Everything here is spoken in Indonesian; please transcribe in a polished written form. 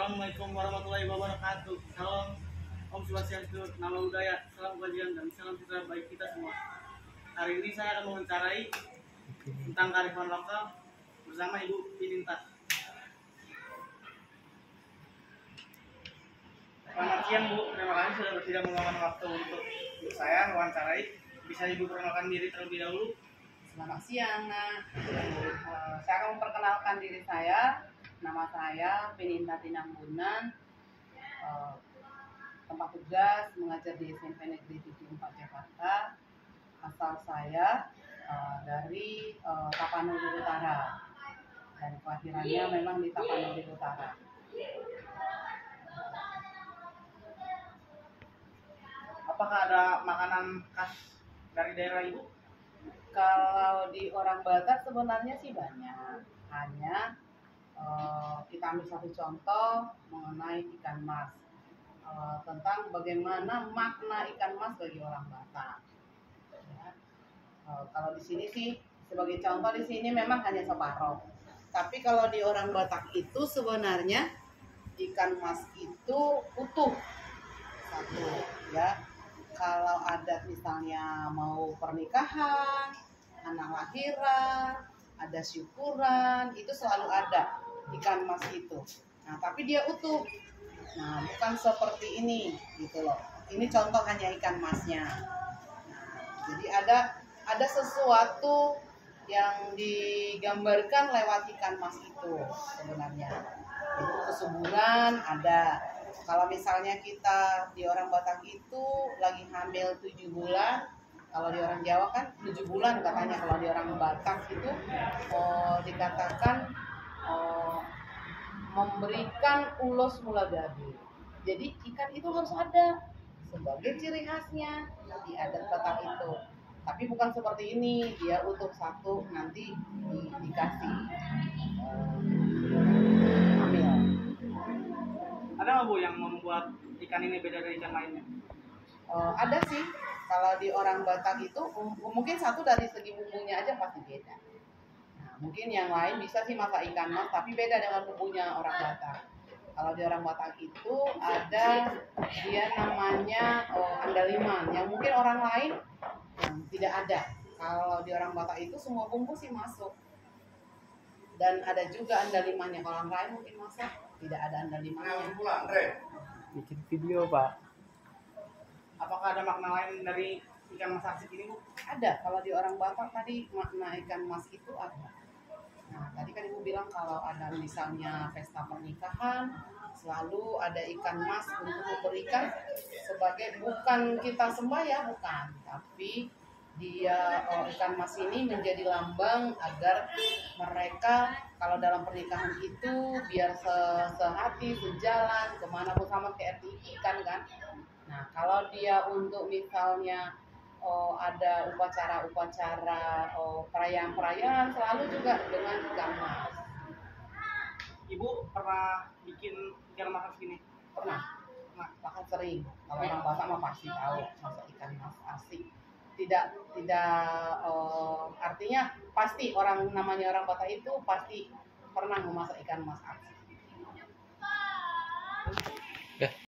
Assalamualaikum warahmatullahi wabarakatuh. Salam Om Swastiastu, Namo Buddhaya, salam kebajikan dan salam sejahtera bagi kita semua. Hari ini saya akan mewawancarai tentang kearifan lokal bersama Ibu Pininta. Selamat siang Bu, terima kasih sudah bersedia meluangkan waktu untuk saya mewawancarai. Bisa Ibu perkenalkan diri terlebih dahulu? Selamat siang, Nak. Saya akan memperkenalkan diri saya. Nama saya Pininta Tinambunan. Tempat tugas mengajar di SMP Negeri 74 Jakarta. Asal saya dari Tapanuli Utara. Dan kelahirannya memang di Tapanuli Utara. Apakah ada makanan khas dari daerah Ibu? Kalau di orang Batak sebenarnya sih banyak. Hanya kita ambil satu contoh mengenai ikan mas. Tentang bagaimana makna ikan mas bagi orang Batak. Ya. Kalau di sini sih sebagai contoh di sini memang hanya separoh. Tapi kalau di orang Batak itu sebenarnya ikan mas itu utuh satu, ya. Kalau ada misalnya mau pernikahan, anak lahiran, ada syukuran, itu selalu ada ikan mas itu. Nah, tapi dia utuh. Nah, bukan seperti ini gitu loh. Ini contoh hanya ikan masnya. Nah, jadi ada sesuatu yang digambarkan lewat ikan mas itu sebenarnya. Itu kesuburan ada. Kalau misalnya kita di orang Batak itu lagi hamil 7 bulan, kalau di orang Jawa kan 7 bulan katanya. Kalau di orang Batak itu dikatakan memberikan ulos mula gading. Jadi ikan itu harus ada sebagai ciri khasnya di adat Batak itu. Tapi bukan seperti ini, dia utuh satu nanti dikasih hamil. Ada nggak Bu yang membuat ikan ini beda dari ikan lainnya? Ada sih. Kalau di orang Batak itu mungkin satu dari segi bumbunya aja pasti beda. Nah, mungkin yang lain bisa sih masak ikan mas, tapi beda dengan bumbunya orang Batak. Kalau di orang Batak itu ada dia namanya andaliman, yang mungkin orang lain tidak ada. Kalau di orang Batak itu semua bumbu sih masuk. Dan ada juga andalimannya. Kalau orang lain mungkin masak tidak ada andalimannya. Bikin video Pak. Apakah ada makna lain dari ikan mas arsik ini Bu? Ada. Kalau di orang Batak tadi makna ikan mas itu ada. Nah, tadi kan Ibu bilang kalau ada misalnya pesta pernikahan, selalu ada ikan mas untuk memberikan sebagai, bukan kita sembah ya, bukan. Tapi dia ikan mas ini menjadi lambang agar mereka kalau dalam pernikahan itu biar sehati, sejalan, kemanapun sama kayak ikan kan. Nah, kalau dia untuk misalnya ada upacara-upacara, perayaan-perayaan selalu juga dengan ikan mas. Ibu pernah bikin ikan mas arsik ini? Pernah, bahkan sering. Kalau orang Batak mah pasti tahu masak ikan mas arsik. Tidak artinya pasti orang namanya orang Batak itu pasti pernah memasak ikan mas arsik.